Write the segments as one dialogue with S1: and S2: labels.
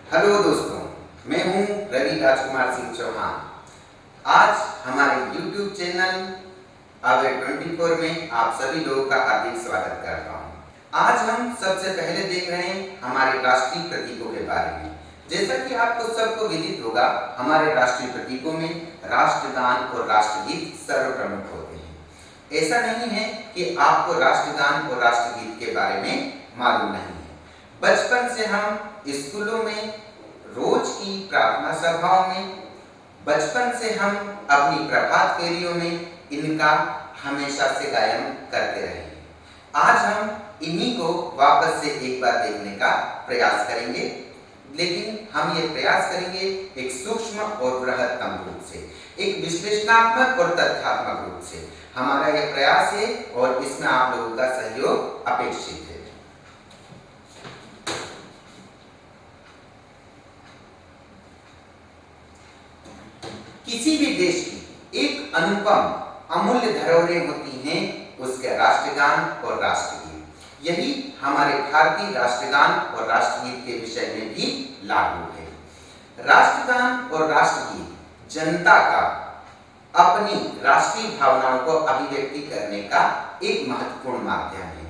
S1: Hello दोस्तों, मैं हूं रवि राजकुमार सिंह चौहान। आज हमारे YouTube चैनल अवे 24 में आप सभी लोगों का हार्दिक स्वागत करता हूं। आज हम सबसे पहले देख रहे हैं हमारे राष्ट्रीय प्रतीकों के बारे में। जैसा कि आपको सबको विदित होगा, हमारे राष्ट्रीय प्रतीकों में राष्ट्रगान और राष्ट्रगीत सर्वप्रमुख होते हैं। ऐसा नहीं है कि आपको राष्ट्रगान और राष्ट्रगीत के बारे में मालूम नहीं है। बचपन से हम स्कूलों में, रोज की प्रार्थना सभाओं में, बचपन से हम अपनी प्रभात फेरियों में इनका हमेशा से गायन करते रहे हैं। आज हम इन्हीं को वापस से एक बार देखने का प्रयास करेंगे, लेकिन हम ये प्रयास करेंगे एक सूक्ष्म और बृहत्तम रूप से, एक विश्लेषणात्मक और तथ्यात्मक रूप से। हमारा यह प्रयास है और इसमें आप लोगों का सहयोग अपेक्षित है। किसी भी देश की एक अनुपम अमूल्य धरोहरें होती हैं उसके राष्ट्रगान और राष्ट्रगीत। यही हमारे भारतीय राष्ट्रगान और राष्ट्रगीत के विषय में भी लागू है। राष्ट्रगान और राष्ट्रगीत जनता का अपनी राष्ट्रीय भावनाओं को अभिव्यक्ति करने का एक महत्वपूर्ण माध्यम है।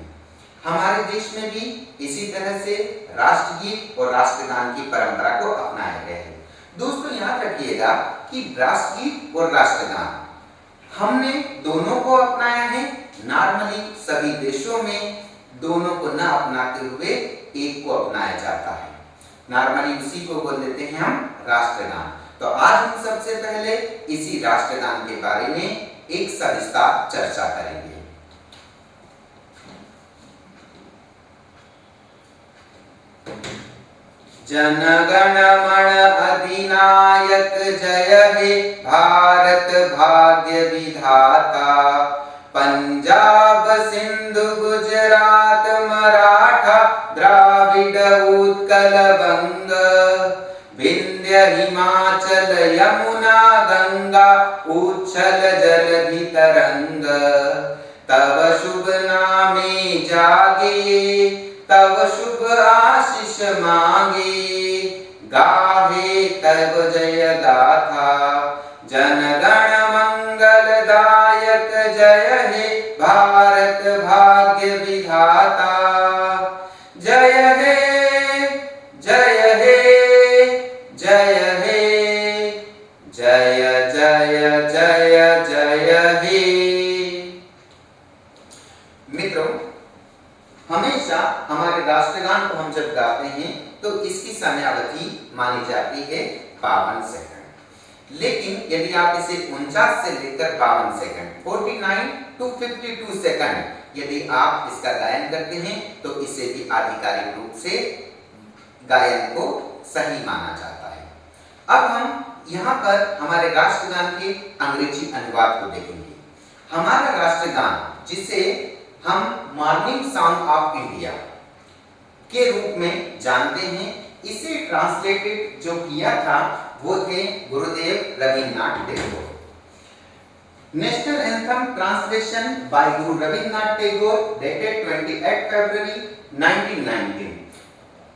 S1: हमारे देश में भी इसी तरह से राष्ट्रगीत और राष्ट्रगान की परंपरा को अपनाया गया है। दोस्तों, याद रखिएगा कि राष्ट्रगीत और राष्ट्रगान हमने दोनों को अपनाया है। नॉर्मली सभी देशों में दोनों को न अपनाते हुए एक को अपनाया जाता है। नॉर्मली उसी को बोल देते हैं हम राष्ट्रगान। तो आज हम सबसे पहले इसी राष्ट्रगान के बारे में एक सविस्तार चर्चा करेंगे। जन गण मन अधिनायक जय हे भारत भाग्य विधाता। पंजाब सिंधु गुजरात मराठा द्राविड उत्कल बंग। विंध्य हिमाचल यमुना गंगा उच्छल जलधि तरंग। तव शुभ नामे जागे तव शुभ आशीष मांगे। गाहे तब जय गाथा जन गण मंगलदायक जय हे भारत भाग्य विधाता। जय हे जय हे जय हे जय जय जय जय हे। मित्रों, हमेशा हमारे राष्ट्रगान को हम जब गाते हैं तो इसकी समयावधि मानी जाती है 52 सेकंड। लेकिन यदि आप इसे 49 से लेकर 52 सेकंड 49 to 52 सेकंड यदि आप इसका गायन करते हैं तो इसे भी आधिकारिक रूप से गायन को सही माना जाता है। अब हम यहाँ पर हमारे राष्ट्रगान के अंग्रेजी अनुवाद को देखेंगे। हमारा राष्ट्रगान, जिसे हम मॉर्निंग सॉन्ग ऑफ इंडिया के रूप में जानते हैं, इसे ट्रांसलेटेड जो किया था वो थे Gurudev Rabindranath Tagore. National anthem translation by Guru Rabindranath Tagore dated 28 February 1919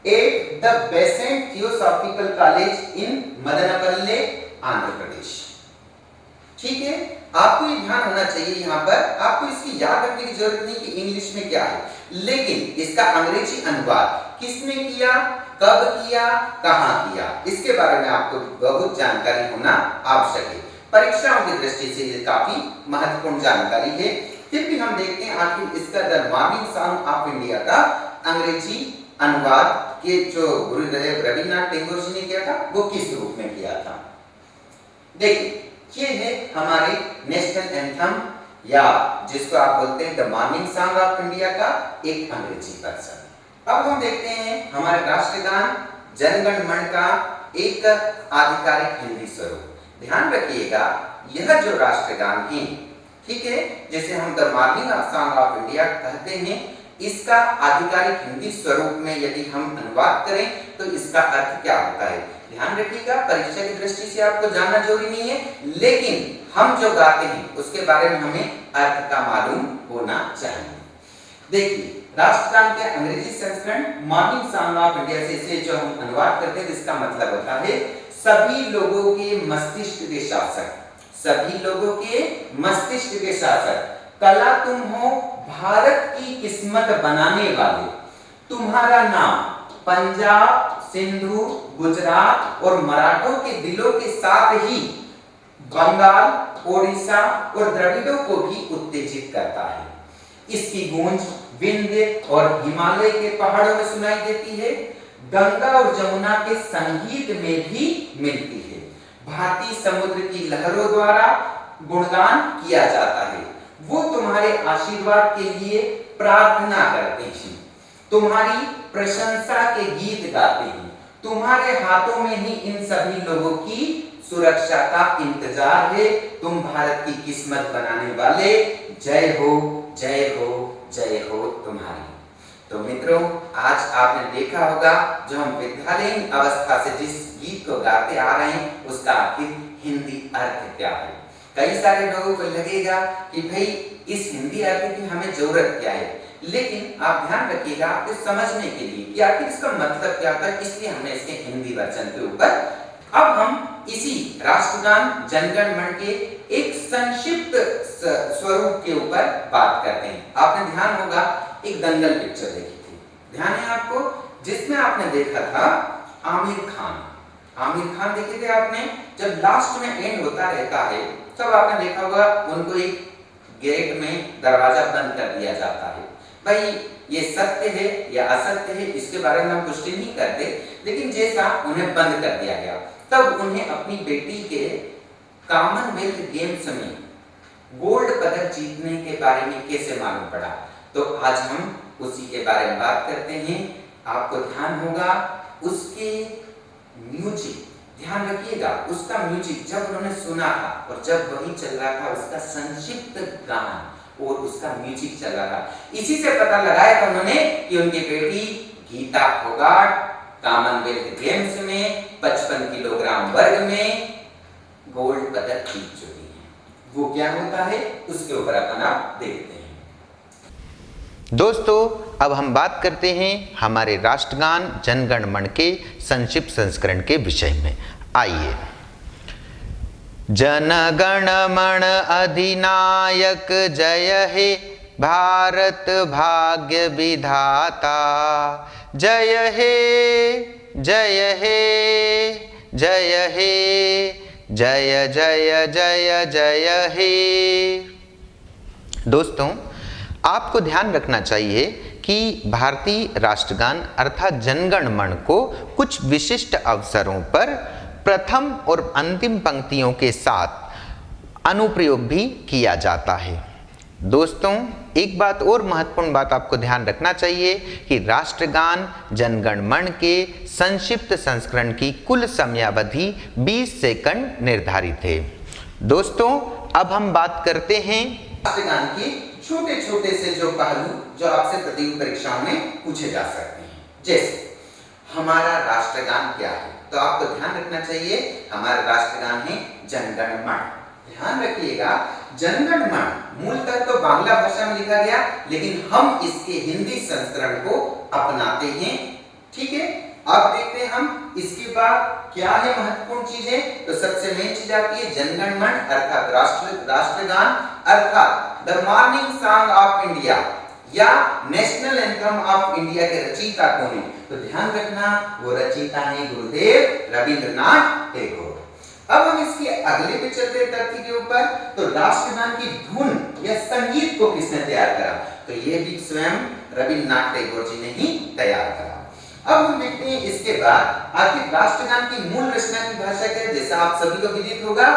S1: at the Besant Theosophical College in Madanapalle, Andhra Pradesh. ठीक है, आपको ये ध्यान होना चाहिए यहाँ पर, आपको इसकी याद रखने की जरूरत नहीं कि इंग्लिश में क्या है, लेकिन इसका अंग्रेजी अनुवाद किसने किया, कब किया, कहाँ किया, इसके बारे में आपको बहुत जानकारी होना आवश्यक है। परीक्षाओं की दृष्टि से ये काफी महत्वपूर्ण जानकारी है। फिर भी हम देखते हैं आखिर इसका the morning song of India का अंग्रेजी अनुवाद के जो गुरुदेव रविन्द्रनाथ टैगोर जी ने किया था वो किस रूप में किया था। देखिए, ये है हमारे नेशनल एंथम, या जिसको आप बोलते हैं the morning song of India का एक अंग्रेजी वर्जन। अब हम देखते हैं हमारे राष्ट्रगान जनगण मन का एक आधिकारिक हिंदी स्वरूप। ध्यान रखिएगा, यह जो राष्ट्रगान है, ठीक है, जैसे हम the morning song of India कहते हैं, इसका आधिकारिक हिंदी स्वरूप में यदि हम अनुवाद करें तो इसका अर्थ क्या होता है। ध्यान रखिएगा, परीक्षा की दृष्टि से आपको जानना जरूरी नहीं है, लेकिन हम जो गाते हैं उसके बारे में हमें अर्थ का मालूम होना चाहिए। देखिए, राष्ट्रगान के अंग्रेजी संस्करण मॉर्निंग सॉन्ग ऑफ इंडिया से इसे जो हम अनुवाद करते हैं तो इसका मतलब होता है सभी लोगों के मस्तिष्क के शासक, सभी लोगों के मस्तिष्क के शासक। कला तुम हो भारत की किस्मत बनाने वाले, तुम्हारा नाम पंजाब, सिंधु, गुजरात और मराठों के दिलों के साथ ही बंगाल, ओडिशा और द्रविड़ों को भी उत्तेजित करता है। इसकी गूंज विंध्य और हिमालय के पहाड़ों में सुनाई देती है, गंगा और जमुना के संगीत में भी मिलती है। भारतीय समुद्र की लहरों द्वारा गुणगान किया जाता है। वो तुम्हारे आशीर्वाद के लिए प्रार्थना करते हैं, तुम्हारी प्रशंसा के गीत गाते हैं। तुम्हारे हाथों में ही इन सभी लोगों की सुरक्षा का इंतजार है। तुम भारत की किस्मत बनाने वाले, जय हो, जय हो, जय हो तुम्हारी। तो मित्रों, आज आपने देखा होगा जो हम विद्यालयीन अवस्था से जिस गीत को गाते आ रहे हैं उसका आखिर हिंदी अर्थ क्या है। कई सारे लोगों को लगेगा कि भाई इस हिंदी अर्थ की हमें जरूरत क्या है, लेकिन आप ध्यान रखिएगा आपको समझने के लिए कि आखिर इसका मतलब क्या होता है, इसलिए हमने इसके हिंदी वर्जन के ऊपर अब हम इसी राष्ट्रगान जनगण मन के एक संक्षिप्त स्वरूप के ऊपर बात करते हैं। आपने ध्यान होगा एक दंगल पिक्चर देखी थी, ध्यान है आपको, जिसमें आपने देखा था आमिर खान देखे थे आपने। जब लास्ट में एंड होता रहता है तब आपने देखा होगा उनको एक गेट में दरवाजा बंद कर दिया जाता है। भाई ये सत्य है या असत्य है इसके बारे में हम पुष्टि नहीं करते, लेकिन जैसा उन्हें बंद कर दिया गया तब उन्हें अपनी बेटी के कॉमनवेल्थ गेम्स में गोल्ड पदक जीतने के बारे में कैसे मालूम पड़ा। तो आज हम उसी के बारे में बात करते हैं। आपको ध्यान होगा उसके म्यूजिक, ध्यान रखिएगा उसका म्यूजिक जब उन्होंने सुना था और जब वही चल रहा था उसका संक्षिप्त गान और उसका म्यूजिक चल रहा था, इसी से पता लगाया था उन्होंने कि उनकी बेटी गीता फोगाट कॉमनवेल्थ गेम्स में 55 किलोग्राम वर्ग में गोल्ड पदक जीत चुकी है। वो क्या होता है उसके ऊपर अपन आप देखते हैं।
S2: दोस्तों, अब हम बात करते हैं हमारे राष्ट्रगान जनगण मन के संक्षिप्त संस्करण के विषय में। आइए। जन गण मन अधिनायक जय हे भारत भाग्य विधाता, जय हे, जय हे, जय हे, जय जय जय जय हे। दोस्तों, आपको ध्यान रखना चाहिए कि भारतीय राष्ट्रगान अर्थात जनगण मन को कुछ विशिष्ट अवसरों पर प्रथम और अंतिम पंक्तियों के साथ अनुप्रयोग भी किया जाता है। दोस्तों, एक बात और महत्वपूर्ण बात आपको ध्यान रखना चाहिए कि राष्ट्रगान जनगण मन के संक्षिप्त संस्करण की कुल समयावधि 20 सेकंड निर्धारित है। दोस्तों, अब हम बात करते हैं
S1: राष्ट्रगान के छोटे छोटे से जो पहलू जो आपसे प्रतियोगी परीक्षाओं में पूछे जा सकते हैं। जैसे हमारा राष्ट्रगान क्या है, तो आपको ध्यान रखना चाहिए हमारा राष्ट्रगान है जनगण मन। ध्यान रखिएगा जनगण मन मूलतः तो बांग्ला भाषा में लिखा गया, लेकिन हम इसके हिंदी संस्करण को अपनाते हैं। ठीक है, अब देखते हैं हम इसके बाद क्या है महत्वपूर्ण चीजें। तो सबसे मेन चीज आती है जनगण मन अर्थात राष्ट्रगान अर्थात the morning song of India या नेशनल एंथम ऑफ इंडिया के रचयिता कौन है। तो ध्यान रखना वो रचयिता है गुरुदेव रविंद्रनाथ टैगोर। अब हम इसके अगले पे चलते हैं तथ्य के ऊपर। तो राष्ट्रगान की धुन या संगीत को किसने तैयार करा, तो ये भी स्वयं रविंद्रनाथ टैगोर जी ने ही तैयार करा। अब हम देखते हैं इसके बाद आखिर राष्ट्रगान की मूल रचना की भाषा क्या है। जैसा आप सभी को विदित होगा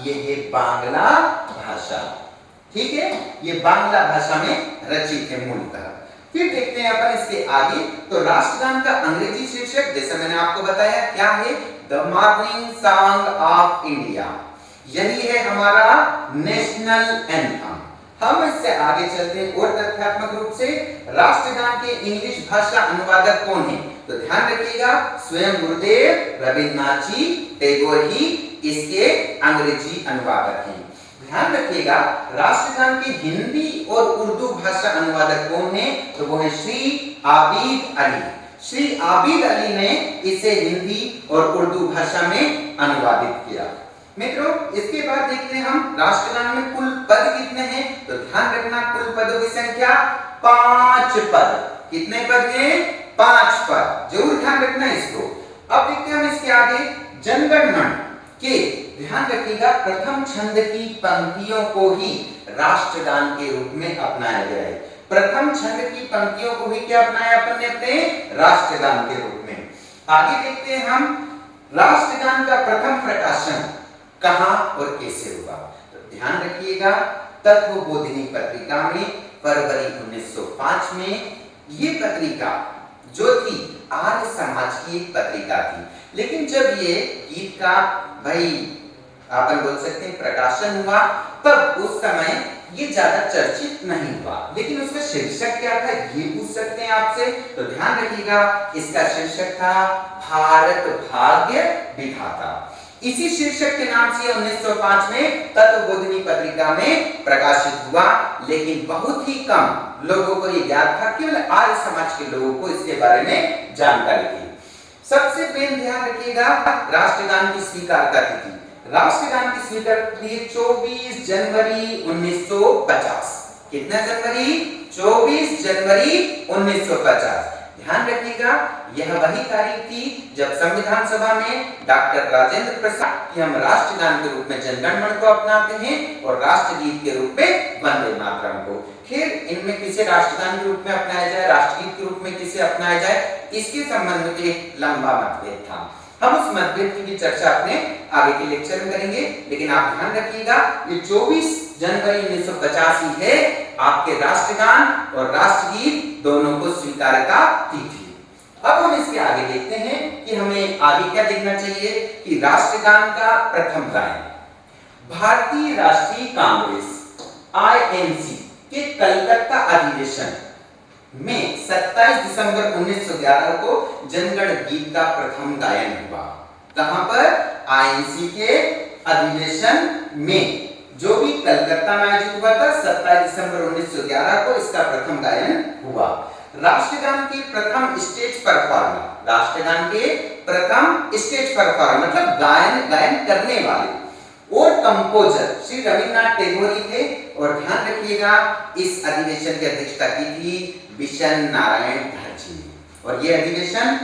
S1: ये है बांग्ला भाषा। ठीक है, ये बांग्ला भाषा में रचित है मूलतः। फिर देखते हैं अपन इसके आगे। तो राष्ट्रगान का अंग्रेजी शीर्षक जैसा मैंने आपको बताया क्या है, the morning song of India. यही है हमारा नेशनल एंथम। हम इससे आगे चलते हैं और तथ्यात्मक रूप से राष्ट्रगान के इंग्लिश भाषा अनुवादक कौन है। तो ध्यान रखिएगा स्वयं गुरुदेव रविंद्रनाथ जी टैगोर ही इसके अंग्रेजी अनुवादक हैं। ध्यान रखिएगा, राष्ट्रगान के हिंदी और उर्दू भाषा अनुवादक कौन है? तो वो है श्री आबिद अली। श्री आबिद अली ने इसे हिंदी और उर्दू भाषा में अनुवादित किया। मित्रों, इसके बाद देखते हैं हम राष्ट्रगान में कुल पद कितने हैं। तो ध्यान रखना, कुल पदों की संख्या 5 पद। कितने पद हैं? 5 पद। जरूर ध्यान रखना इसको। अब देखते हैं हम इसके आगे जनगण मन के, ध्यान रखिएगा, प्रथम छंद की पंक्तियों को ही राष्ट्रगान के रूप में अपनाया गया है। प्रथम छंद की पंक्तियों को ही क्या अपनाया अपन ने? अपने राष्ट्रगान के रूप में। आगे देखते हैं हम राष्ट्रगान का प्रथम प्रकाशन कहां और कैसे हुआ। तो ध्यान रखिएगा, तत्वबोधिनी पत्रिका में फरवरी 1905 में ये पत्रिका जो थी आर्य समाज की एक पत्रिका थी। लेकिन जब ये गीत का भाई अपन बोल सकते हैं प्रकाशन हुआ, तब उस समय ये ज्यादा चर्चित नहीं हुआ। लेकिन उसका शीर्षक क्या था ये पूछ सकते हैं आपसे। तो ध्यान रखिएगा, इसका शीर्षक था भारत भाग्य विधाता। इसी शीर्षक के नाम से 1905 में तत्वबोधिनी पत्रिका में प्रकाशित हुआ। लेकिन बहुत ही कम लोगों को ये ज्ञात था, केवल आर्य समाज के लोगों को इसके बारे में जानकारी थी। सबसे पहले ध्यान रखिएगा, राष्ट्रगान की स्वीकारता तिथि। राष्ट्रगान की स्वीकृति 24 जनवरी 1950। कितना जनवरी? 24 जनवरी 1950। ध्यान रखिएगा, यह वही तारीख थी जब संविधान सभा में डॉक्टर राजेंद्र प्रसाद कि हम राष्ट्रगान के रूप में जनगण मन को अपनाते हैं और राष्ट्रगीत के रूप में वंदे मातरम को। खैर, इनमें किसे राष्ट्रगान के रूप में अपनाया जाए, राष्ट्रगीत के रूप में किसे अपनाया जाए, इसके संबंध में एक लंबा मतभेद था। हम उस मतभेद की भी चर्चा अपने आगे के लेक्चर में करेंगे। लेकिन आप ध्यान रखिएगा, ये 24 जनवरी 1950 ही है आपके राष्ट्रगान और राष्ट्रगीत दोनों को स्वीकारता तिथि। अब हम इसके आगे देखते हैं कि हमें आगे क्या देखना चाहिए कि राष्ट्रगान का प्रथम गायन भारतीय राष्ट्रीय कांग्रेस INC के कलकत्ता अधिवेशन में 27 दिसंबर 1911 को जनगण गीत का प्रथम गायन हुआ। कहां पर? INC के अधिवेशन में, जो भी कलकत्ता में आयोजित हुआ था 27 दिसंबर 1911 को इसका प्रथम गायन हुआ। राष्ट्रगान के प्रथम स्टेज परफॉर्मर, राष्ट्रगान के प्रथम स्टेज परफॉर्मर मतलब गायन करने वाले और कंपोजर श्री रविन्द्रनाथ टैगोर थे। और ध्यान रखिएगा, इस अधिवेशन की अध्यक्षता की थी बिशन नारायण धर जी ने। और यह अधिवेशन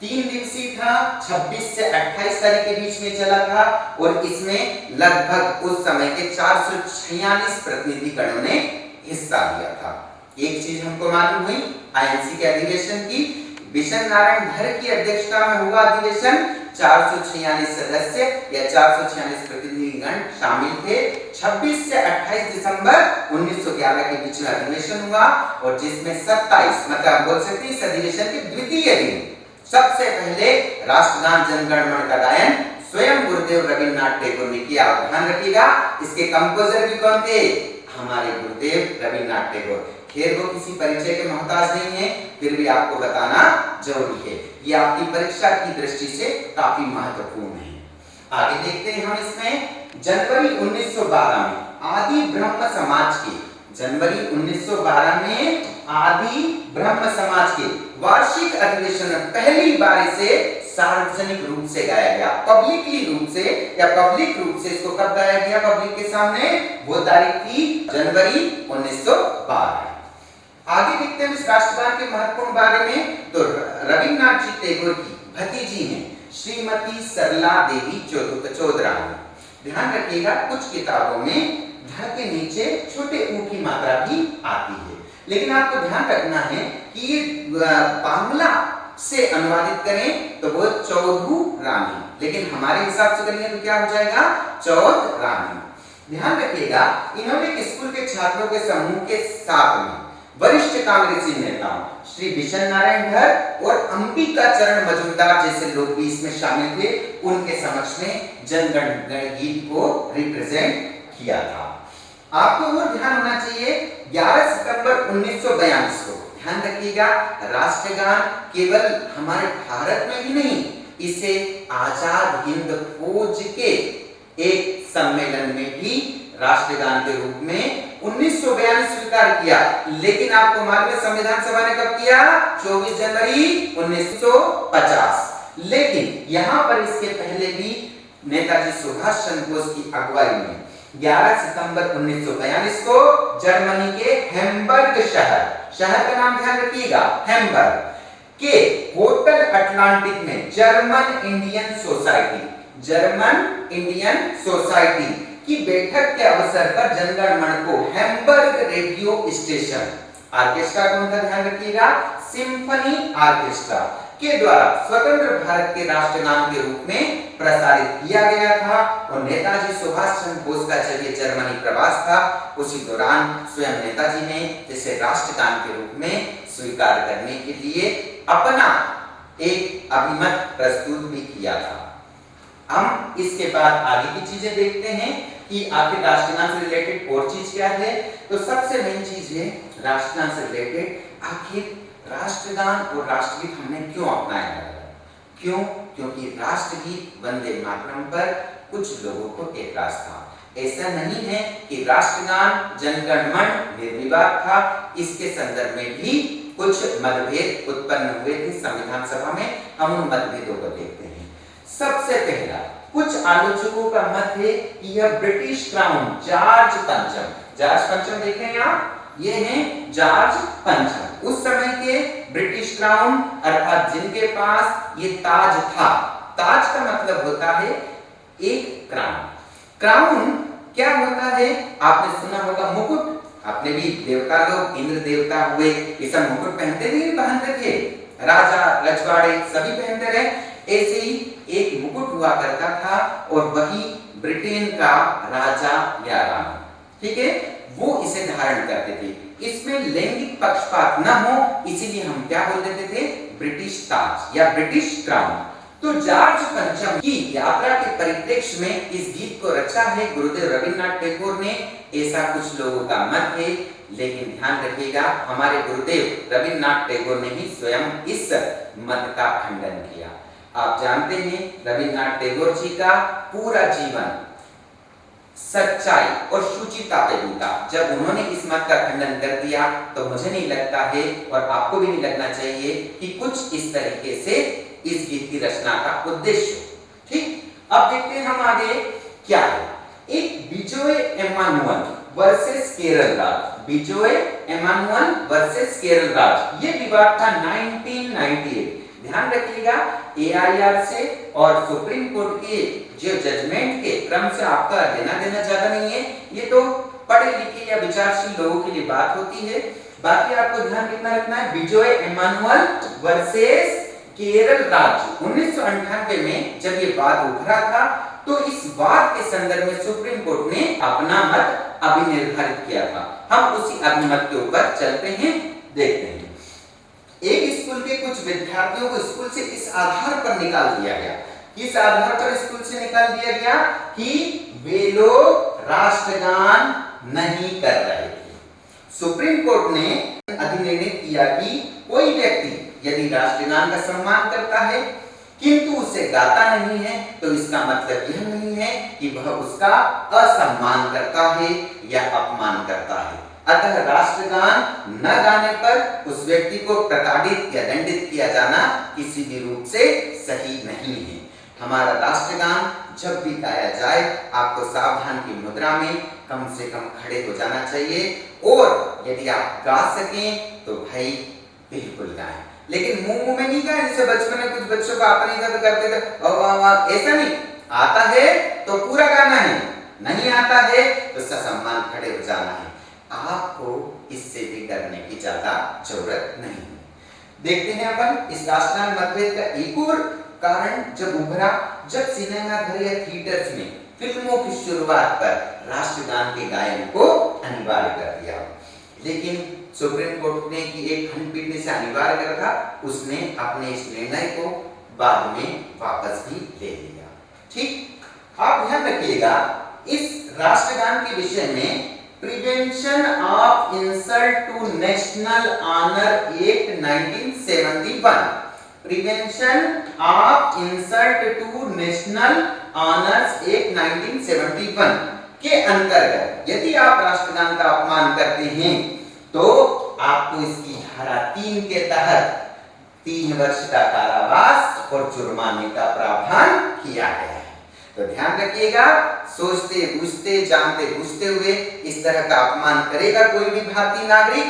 S1: 3 दिवसीय था, 26 से 28 तारीख के बीच में चला था। और इसमें लगभग उस समय के 446 प्रतिनिधिगणों ने हिस्सा लिया था। एक चीज हमको मालूम हुई INC के अधिवेशन की, बिशन नारायण धर की अध्यक्षता में हुआ अधिवेशन, 446 सदस्य या 446 प्रतिनिधिगण शामिल थे। 26 से 28 दिसंबर 1911 के बीच में अधिवेशन हुआ और जिसमें 27 मतलब बोल सकते हैं इस अधिवेशन के द्वितीय दिन सबसे पहले राष्ट्रगान जनगण मन का गायन स्वयं गुरुदेव रविन्द्रनाथ टैगोर ने किया। ध्यान रखिएगा, इसके कंपोजर भी कौन थे? हमारे गुरुदेव रविन्द्रनाथ टैगोर। खैर, वो किसी परिचय के मोहताज नहीं है, फिर भी आपको बताना जरूरी है। ये आपकी परीक्षा की दृष्टि से काफी महत्वपूर्ण है। आगे देखते हैं हम इसमें जनवरी 1912 में आदि ब्रह्म समाज के, जनवरी 1912 में आदि ब्रह्म समाज के वार्षिक अधिवेशन में पहली बार इसे सार्वजनिक रूप से गाया गया, पब्लिकली रूप से या पब्लिक रूप से इसको कब गाया गया पब्लिक के सामने? वो तारीख थी जनवरी 1912। आगे देखते हैं इस राष्ट्रगान के महत्वपूर्ण बारे में। तो रविन्द्रनाथ जी टैगोर की भतीजी हैं श्रीमती सरला देवी चौधरानी। ध्यान रखिएगा, कुछ किताबों में ध के नीचे छोटे ऊ की मात्रा भी आती है, लेकिन आपको ध्यान रखना है कि ये बांग्ला से अनुवादित करें तो वो चौधु रानी, लेकिन हमारे हिसाब से करेंगे तो क्या हो जाएगा? चौध रानी। ध्यान रखिएगा, इन्होंने स्कूल के छात्रों के समूह के साथ में वरिष्ठ कांग्रेसी नेताओं श्री बिशन नारायण धर और अंबिका चरण मजूमदार जैसे लोग भी इसमें शामिल थे, उनके समक्ष में जनगण गीत को रिप्रेजेंट किया था। आपको और ध्यान होना चाहिए 11 सितंबर 1942 को, ध्यान रखिएगा, राष्ट्रगान केवल हमारे भारत में ही नहीं, इसे आजाद हिंद फौज के एक सम्मेलन में भी राष्ट्रगान के रूप में 1942 स्वीकार किया। लेकिन आपको मालूम है संविधान सभा ने कब किया? 24 जनवरी 1950। लेकिन यहां पर इसके पहले भी नेताजी सुभाष चंद्र बोस की अगुवाई में 11 सितंबर 1942 को जर्मनी के हैम्बर्ग शहर का नाम ध्यान रखिएगा, हैम्बर्ग के होटल अटलांटिक में जर्मन इंडियन सोसाइटी की बैठक के अवसर पर जनगण मन को हैम्बर्ग रेडियो स्टेशन, ऑर्केस्ट्रा कौन था ध्यान रखिएगा, सिम्फनी ऑर्केस्ट्रा के द्वारा स्वतंत्र भारत के राष्ट्रगान के रूप में प्रसारित किया गया था। और नेताजी सुभाष चंद्र बोस का जब ये जर्मनी प्रवास था, उसी दौरान स्वयं नेताजी ने इसे राष्ट्रगान के रूप में स्वीकार करने के लिए अपना एक अभिमत प्रस्तुत भी किया था। हम इसके बाद आगे की चीजें देखते हैं कि आखिर राष्ट्रगान से रिलेटेड और चीज क्या है। तो सबसे मेन चीज है राष्ट्रगान से रिलेटेड आखिर राष्ट्रगान और राष्ट्रगीत हमने क्यों अपनाया है? क्यों? क्योंकि राष्ट्रगीत वंदे मातरम पर कुछ लोगों को एतराज था। ऐसा नहीं है कि राष्ट्रगान जनगण मन निर्विवाद था, इसके संदर्भ में भी कुछ मतभेद उत्पन्न हुए थे संविधान सभा में। हम उन मतभेदों को देखते हैं। सबसे पहला कुछ आलोचकों का मत है कि यह ब्रिटिश क्राउन जॉर्ज पंचम देखें आप, ये हैं जॉर्ज पंचम, उस समय के ब्रिटिश क्राउन अर्थात जिनके पास ये ताज था। ताज का मतलब होता है एक क्राउन। क्राउन क्या होता है? आपने सुना होगा मुकुट, आपने भी देवता लोग इंद्र देवता हुए ये सब मुकुट पहनते थे, राजा रजवाड़े सभी पहनते रहे। ऐसे ही एक मुकुट हुआ करता था और वही ब्रिटेन का राजा या रानी, ठीक है, वो इसे धारण करते थे। इसमें लैंगिक पक्षपात न हो इसीलिए हम क्या बोल देते थे? ब्रिटिश ताज या ब्रिटिश क्राउन। तो जॉर्ज पंचम की यात्रा के परिप्रेक्ष्य में इस गीत को रचा है गुरुदेव रविन्द्रनाथ टैगोर ने, ऐसा कुछ लोगों का मत है। लेकिन ध्यान रखिएगा हमारे गुरुदेव रविन्द्रनाथ टैगोर ने ही स्वयं इस मत का खंडन किया। आप जानते हैं रविन्द्रनाथ टैगोर जी का पूरा जीवन सच्चाई और शुचिता पे बीता। जब उन्होंने इस मत का खंडन कर दिया तो मुझे नहीं लगता है और आपको भी नहीं लगना चाहिए कि कुछ इस तरीके से इस गीत की रचना का उद्देश्य। ठीक, अब देखते हैं हम आगे क्या है। एक बिजोय एमानुअल वर्सेस केरल राज, बिजोय एमानुअल वर्सेस केरल राज, ये विवाद था 1998। ध्यान रखिएगा एआईआर से और सुप्रीम कोर्ट के जो जजमेंट के क्रम से आपका लेना देना ज्यादा नहीं है, ये तो पढ़े लिखे या विचारशील लोगों के लिए बात होती है। बाकी आपको ध्यान कितना रखना है, बिजोय एमानुअल वर्सेस केरल राज्य 1998 में जब ये वाद उभरा था तो इस वाद के संदर्भ में सुप्रीम कोर्ट ने अपना मत अभिनिर्धारित किया था। हम उसी अभिमत के ऊपर चलते हैं, देखते हैं। एक स्कूल के कुछ विद्यार्थियों को स्कूल से इस आधार पर निकाल दिया गया, किस आधार पर स्कूल से निकाल दिया गया कि वे लोग राष्ट्रगान नहीं कर रहे थे। सुप्रीम कोर्ट ने अधिनिर्णय किया कि कोई व्यक्ति यदि राष्ट्रगान का सम्मान करता है किंतु उसे गाता नहीं है तो इसका मतलब यह नहीं है कि वह उसका असम्मान करता है या अपमान करता है। अतः राष्ट्रगान न गाने पर उस व्यक्ति को प्रताड़ित या दंडित किया जाना किसी भी रूप से सही नहीं है। हमारा राष्ट्रगान जब भी गाया जाए आपको सावधान की मुद्रा में कम से कम खड़े हो जाना चाहिए और यदि आप गा सकें तो भाई बिल्कुल गाएं, लेकिन मुंह में नहीं गाएं। जैसे बचपन में कुछ बच्चों को आता नहीं था तो करते थे, ऐसा नहीं। आता है तो पूरा गाना है, नहीं आता है तो ससम्मान खड़े हो जाना है। आपको इससे भी डरने की ज्यादा जरूरत नहीं है। देखते हैं अपन इस राष्ट्रगान मतभेद का एक और कारण जब उभरा, जब सिनेमा घर या थिएटर्स में फिल्मों की शुरुआत पर राष्ट्रगान के गायन को अनिवार्य कर दिया। लेकिन सुप्रीम कोर्ट ने की एक खंडपीठ ने इसे अनिवार्य करा था, उसने अपने इस निर्णय को बाद में वापस भी ले लिया। ठीक, आप ध्यान रखिएगा इस राष्ट्रगान के विषय में prevention of insult to national honour act 1971, prevention of insult to national honours act 1971 के अंतर्गत यदि आप राष्ट्रगान का अपमान करते हैं तो आपको इसकी धारा 3 के तहत 3 वर्ष का कारावास और जुर्माने का प्रावधान किया गया है। तो ध्यान रखिएगा, सोचते बूझते जानते बूझते हुए इस तरह का अपमान करेगा कोई भी भारतीय नागरिक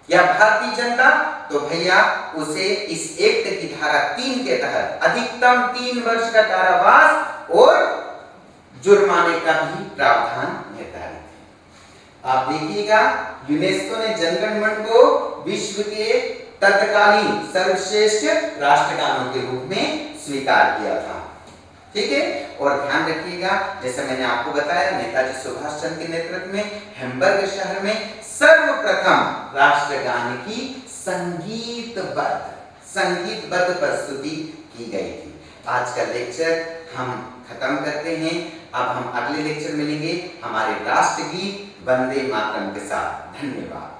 S1: या भारतीय जनता तो भैया उसे इस एक्ट की धारा 3 के तहत अधिकतम 3 वर्ष का कारावास और जुर्माने का भी प्रावधान निर्धारित है। आप देखिएगा, यूनेस्को ने जनगण मन को विश्व के तत्कालीन सर्वश्रेष्ठ राष्ट्रगानों के रूप में स्वीकार किया था। ठीक है, और ध्यान रखिएगा, जैसे मैंने आपको बताया, नेताजी सुभाष चंद्र के नेतृत्व में हैम्बर्ग शहर में सर्वप्रथम राष्ट्रगान की संगीतबद्ध प्रस्तुति की गई थी। आज का लेक्चर हम खत्म करते हैं। अब हम अगले लेक्चर मिलेंगे हमारे राष्ट्रगीत वंदे मातरम के साथ। धन्यवाद।